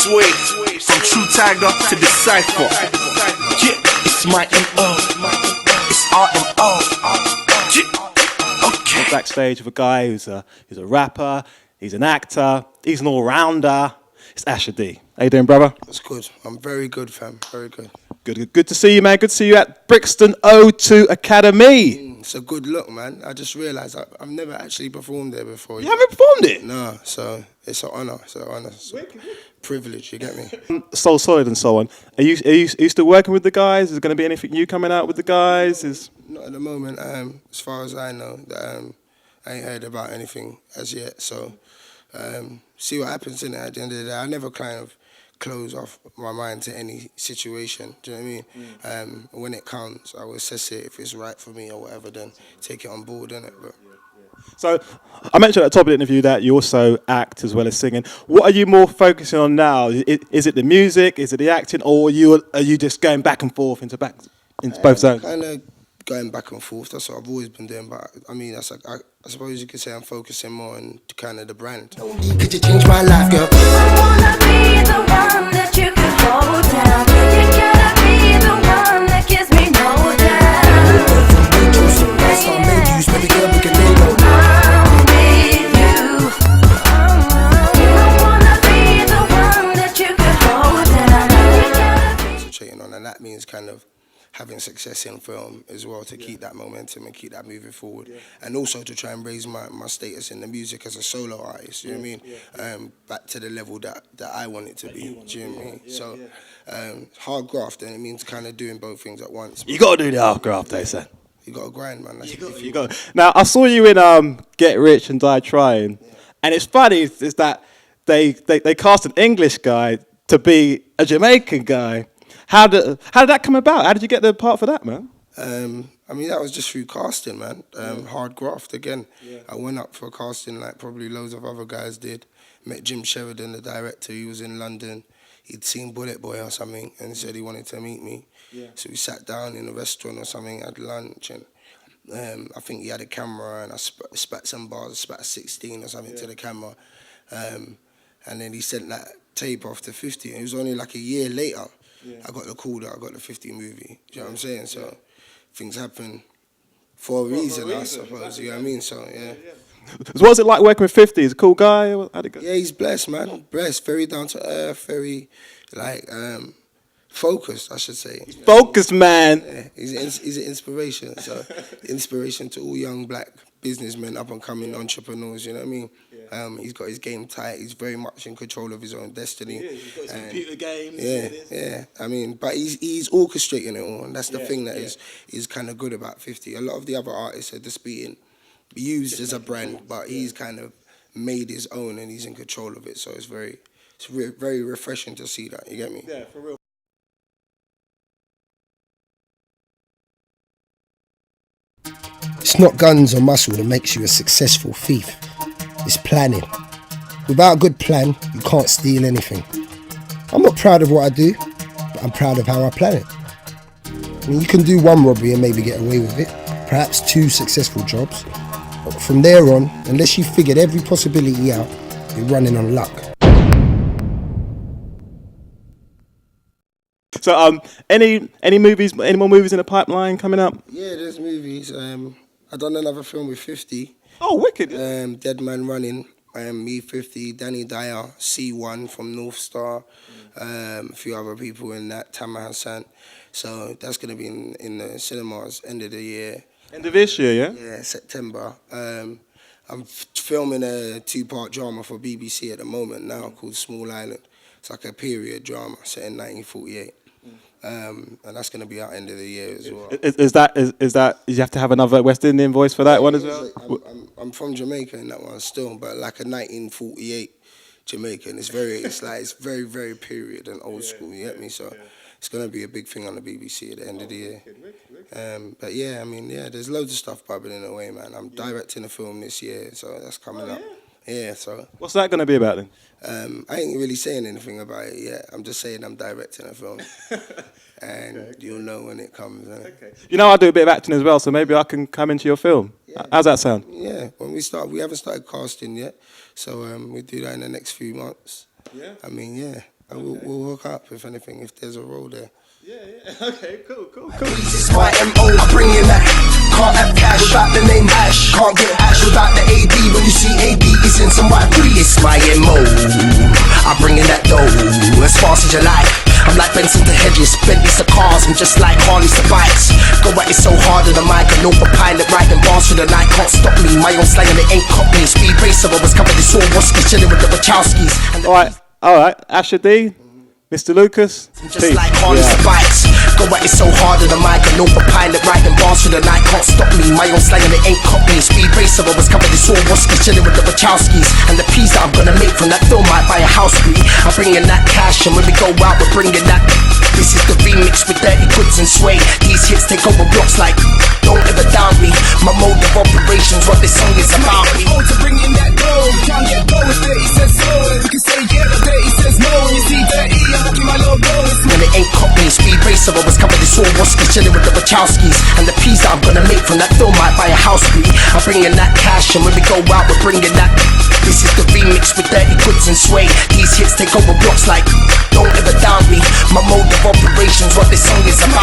Sway, from True Tiger to Decipher. Yeah, it's my MO. It's RMO. Yeah, okay. Backstage with a guy who's a rapper, he's an actor, he's an all-rounder. It's Asher D. How you doing, brother? That's good. I'm very good, fam. Very good. Good to see you, man. Good to see you at Brixton O2 Academy. It's a good look, man. I just realised I've never actually performed there before. You haven't performed it? No, so it's an honour. It's an honour. It's a privilege, you get me? Soul Solid and so on. Are you still working with the guys? Is there going to be anything new coming out with the guys? Not at the moment. As far as I know, I ain't heard about anything as yet. So see what happens in it at the end of the day. I never kind of close off my mind to any situation. Do you know what I mean? When it comes, I will assess it. If it's right for me or whatever, then take it on board, innit? But So, I mentioned at the top of the interview that you also act as well as singing. What are you more focusing on now? Is it the music? Is it the acting? Or are you just going back and forth into both zones? kind of going back and forth. That's what I've always been doing. But I mean, I suppose you could say I'm focusing more on kind of the brand. Could you change my life, girl? I wanna be the one that you could hold down. You gotta be the one that gives me no doubt. That's all made you, baby girl, we can live on. I'm with you. I wanna be the one that you could hold down. Concentrating on, and that means kind of having success in film as well to keep that momentum and keep that moving forward, and also to try and raise my status in the music as a solo artist. You know what I mean? Back to the level that I want it to be. Do you know what I mean? So hard graft, and it means kind of doing both things at once. You got to do the hard graft, they said. You got to grind, man. That's You got. Now, I saw you in Get Rich and Die Trying, and it's funny is that they cast an English guy to be a Jamaican guy. How did that come about? How did you get the part for that, man? I mean, that was just through casting, man. Hard graft again. I went up for casting like probably loads of other guys did. Met Jim Sheridan, the director. He was in London. He'd seen Bullet Boy or something and he said he wanted to meet me. So we sat down in a restaurant or something, had lunch, and I think he had a camera, and I spat some bars, I spat a 16 or something to the camera. And then he sent that tape off to 50. And it was only like a year later I got the call that I got the 50 movie. Do you know what I'm saying? So things happen for a reason, I suppose. You know what I mean? So, yeah. So what was it like working with 50? He's a cool guy? How'd it go? Yeah, he's blessed, man. Blessed. Very down to earth, very, like, focused, I should say. Focused, man. Yeah, he's an inspiration. So, inspiration to all young black businessmen, up and coming entrepreneurs. You know what I mean? He's got his game tight. He's very much in control of his own destiny. Yeah, he's got his computer games. Yeah. I mean, but he's orchestrating it all, and that's the thing that is kind of good about 50. A lot of the other artists are just being used as a brand, but he's kind of made his own, and he's in control of it. So it's very refreshing to see that. You get me? Yeah, for real. It's not guns or muscle that makes you a successful thief. It's planning. Without a good plan, you can't steal anything. I'm not proud of what I do, but I'm proud of how I plan it. I mean, you can do one robbery and maybe get away with it, perhaps 2 successful jobs. But from there on, unless you figured every possibility out, you're running on luck. So, any movies? Any more movies in the pipeline coming up? Yeah, there's movies. I done another film with 50. Oh, wicked! Dead Man Running. Me, 50, Danny Dyer, C1 from North Star, a few other people in that, Tama Hassan. So that's going to be in the cinemas end of the year. End of this year, yeah? Yeah, September. I'm filming a 2-part drama for BBC at the moment now called Small Island. It's like a period drama set in 1948. And that's going to be out end of the year as well. Is that you have to have another West Indian voice for that one as well? I'm from Jamaica in that one still, but like a 1948 Jamaican. It's very, very period and old school, you get me? So it's going to be a big thing on the BBC at the end of the year. But yeah, I mean, there's loads of stuff bubbling away, man. I'm directing a film this year, so that's coming up. Yeah, so. What's that going to be about then? I ain't really saying anything about it yet. I'm just saying I'm directing a film. And you'll know when it comes. Okay. You know, I do a bit of acting as well, so maybe I can come into your film. Yeah. How's that sound? Yeah, when we haven't started casting yet, so we'll do that in the next few months. Yeah. I mean, yeah. And we'll hook up if anything, if there's a role there. Yeah. Okay, cool. It's my MO, I bring in that. Can't have cash without the name Ash. Can't get Ash without the AD. When you see AD, it's in some white free. It's my MO, I bring in that dough as fast as you like. I'm like Benson to Hedges, Bentley's to cars. I'm just like Harley's to bikes. Go at it so hard on the mic, an autopilot riding bars through the night. Can't stop me, my own slang and it ain't caught me. Speed racer, I was covered in Swarovski, chilling with the Wachowskis. Alright, Asher D, Mr. Lucas. Just like Harley's to bikes. Go at it so hard on the mic, an autopilot riding bars through the night. Can't stop me, my own slang and it ain't caught me. Speed racer, I was covered in Swarovski, chilling with the Wachowskis. And the peas that I'm gonna make from that film might buy a house spree. I'm bringing that cash, and when we go out, we're bringing that. This is the remix with dirty goods and sway. These hits take over blocks like don't ever doubt me. My mode of operations, what this song is about me. Oh, to bring in that dough, can't get go with dirty says so. You can say yeah, but dirty says no. You see dirty, I'm rocking my logo. When it ain't caught me, speed racer, I was covered in Swarovski, chilling with the Wachowskis. And the peas that I'm gonna make from that film might buy a house spree. I'm bringing that cash, and when we go out, we're bringing that. This is the remix with dirty goods and sway. These hits take over blocks like don't ever doubt me. My mode of operations, what this song is about.